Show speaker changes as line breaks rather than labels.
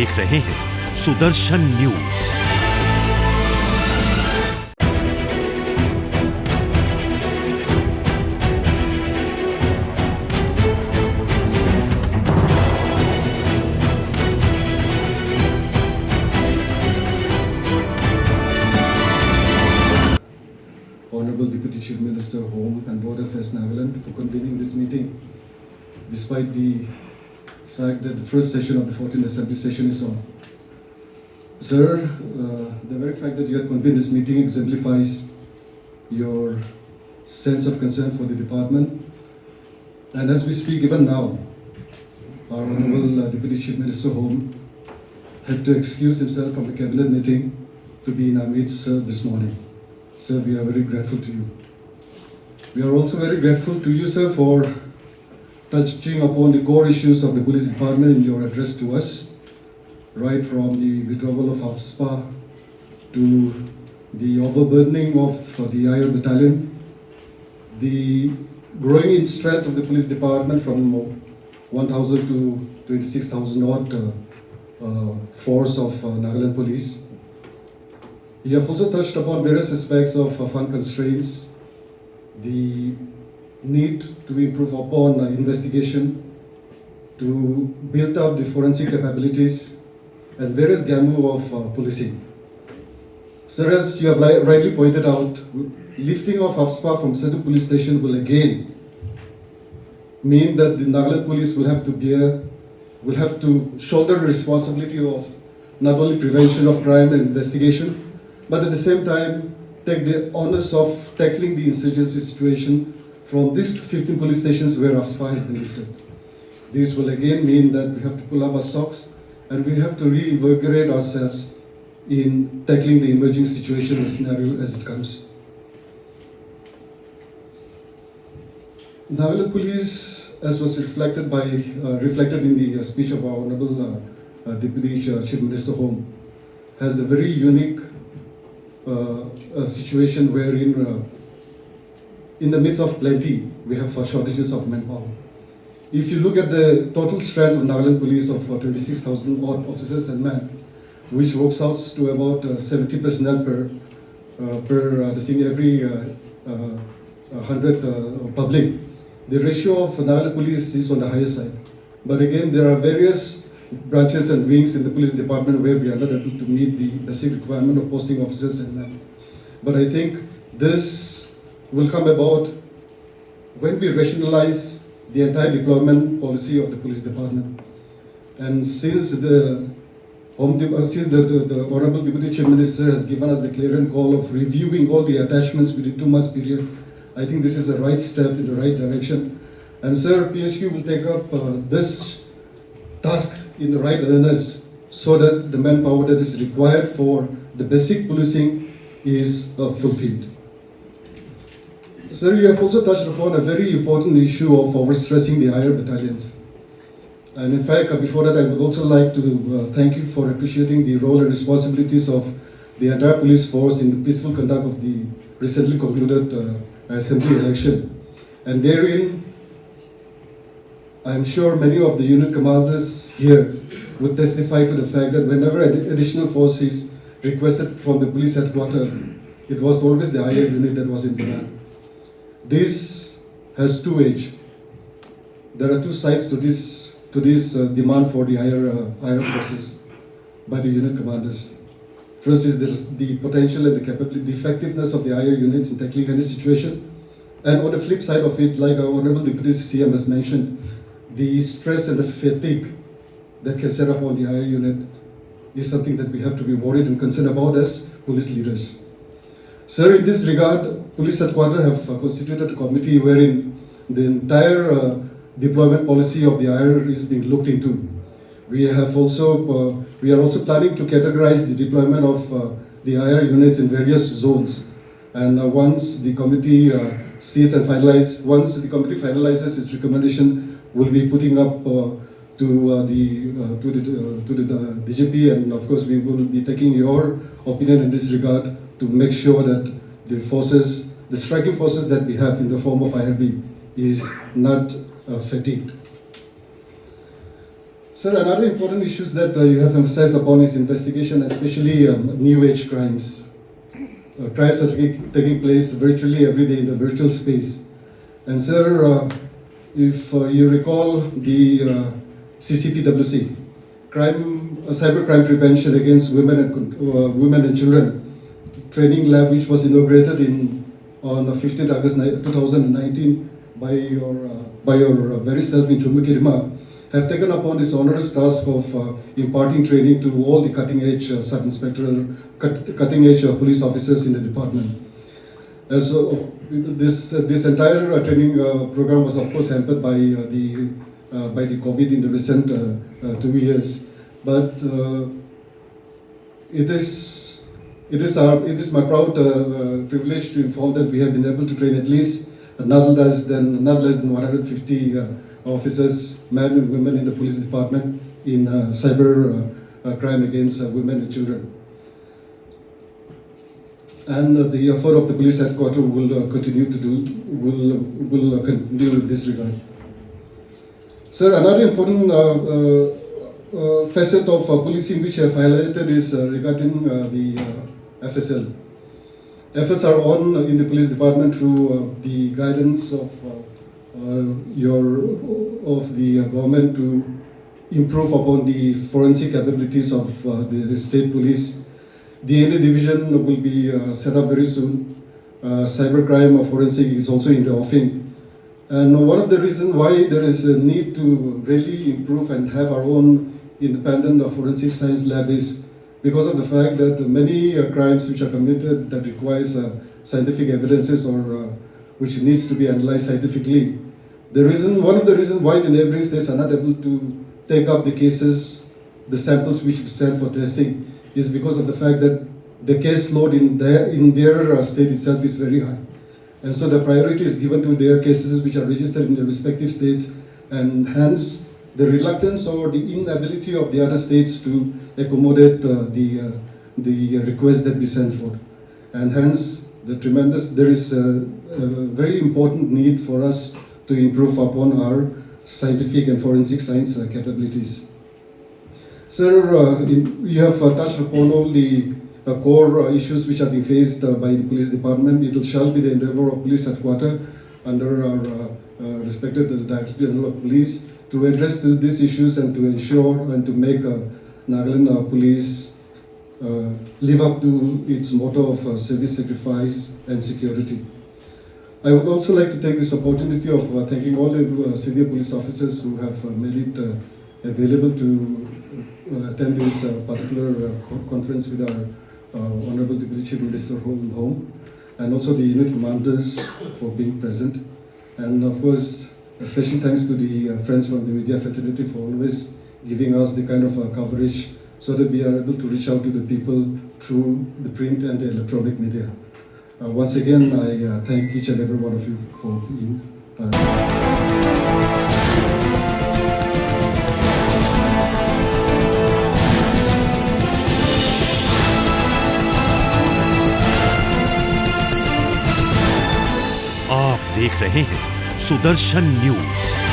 देख रहे हैं Sudarshan news.
Honorable Deputy Chief Minister, Home and Border Affairs Nagaland for convening this meeting, despite the fact that the first session of the 14th Assembly session is on. Sir, the very fact that you have convened this meeting exemplifies your sense of concern for the department. And as we speak, even now, our Honorable Deputy Chief Minister, Home, had to excuse himself from the cabinet meeting to be in our midst this morning. Sir, we are very grateful to you. We are also very grateful to you, sir, for touching upon the core issues of the police department in your address to us, right from the withdrawal of AFSPA to the overburdening of the IR battalion, the growing in strength of the police department from 1,000 to 26,000 odd force of Nagaland police. You have also touched upon various aspects of fund constraints, the need to improve upon investigation, to build up the forensic capabilities, and various gamut of policing. Sir, as you have rightly pointed out, lifting of AFSPA from certain police stations will again mean that the Nagaland police will have to shoulder the responsibility of not only prevention of crime and investigation, but at the same time take the onus of tackling the insurgency situation from these 15 police stations where AFSPA has been lifted. This will again mean that we have to pull up our socks and we have to reinvigorate ourselves in tackling the emerging situation and scenario as it comes. Nagaland Police, as was reflected in the speech of our Honorable Deputy Chief Minister Home, has a very unique situation wherein in the midst of plenty, we have shortages of manpower. If you look at the total strength of Nagaland Police of 26,000 odd officers and men, which works out to about 70 personnel per every 100 public, the ratio of Nagaland Police is on the higher side. But again, there are various branches and wings in the police department where we are not able to meet the basic requirement of posting officers and men. But I think this will come about when we rationalize the entire deployment policy of the police department. And since the Honorable Deputy Chief Minister has given us the clarion call of reviewing all the attachments within 2 months period, I think this is a right step in the right direction. And sir, PHQ will take up this task in the right earnest so that the manpower that is required for the basic policing is fulfilled. Sir, you have also touched upon a very important issue of overstressing the IR battalions. And in fact, before that, I would also like to thank you for appreciating the role and responsibilities of the entire police force in the peaceful conduct of the recently concluded assembly election. And therein, I am sure many of the unit commanders here would testify to the fact that whenever additional force is requested from the police headquarters, it was always the IR unit that was in demand. This has two edges. There are two sides to this demand for the IR forces by the unit commanders. First is the potential and the capability, the effectiveness of the IR units in tackling any situation. And on the flip side of it, like our Honorable Deputy CM has mentioned, the stress and the fatigue that can set up on the IR unit is something that we have to be worried and concerned about as police leaders. Sir, in this regard, police headquarters have constituted a committee wherein the entire deployment policy of the IR is being looked into. We are also planning to categorize the deployment of the IR units in various zones. And once the committee finalizes its recommendation, we'll be putting up to the DGP, and of course we will be taking your opinion in this regard to make sure that the striking forces that we have in the form of IRB is not fatigued. Sir, another important issue that you have emphasized upon is investigation, especially new age crimes. Crimes are taking place virtually every day in the virtual space. And sir, if you recall the CCPWC, cybercrime prevention against women and children training lab, which was inaugurated on 15th August 2019 by your very self in Kohima, have taken upon this onerous task of imparting training to all the cutting-edge cutting-edge police officers in the department. So this entire training program was of course hampered by the COVID in the recent 2 years, but it is my proud privilege to inform that we have been able to train at least not less than 150 officers, men and women in the police department in cyber crime against women and children. And the effort of the police headquarters will continue in this regard. Sir, another important facet of policing which I have highlighted is regarding the FSL. Efforts are on in the police department through the guidance of the government to improve upon the forensic capabilities of the state police. The NA division will be set up very soon. Cybercrime forensic is also in the offing. And one of the reasons why there is a need to really improve and have our own independent forensic science lab is because of the fact that many crimes which are committed that requires scientific evidences or which needs to be analyzed scientifically. One of the reasons why the neighboring states are not able to take up the cases, the samples which we send for testing, is because of the fact that the case load in their state itself is very high. And so the priority is given to their cases which are registered in the respective states, and hence the reluctance or the inability of the other states to accommodate the request that we send for. And hence there is a very important need for us to improve upon our scientific and forensic science capabilities. Sir, you have touched upon all the core issues which are being faced by the police department. It shall be the endeavor of police headquarters under our respected Director General of Police to address these issues and to ensure and to make Nagaland police live up to its motto of service, sacrifice and security. I would also like to take this opportunity of thanking all the senior police officers who have made it available to attend this particular conference with our Honorable Deputy Chief Minister home, and also the unit commanders for being present. And of course, a special thanks to the friends from the media fraternity for always giving us the kind of coverage so that we are able to reach out to the people through the print and the electronic media. Once again, I thank each and every one of you for being
आप देख रहे हैं Sudarshan news.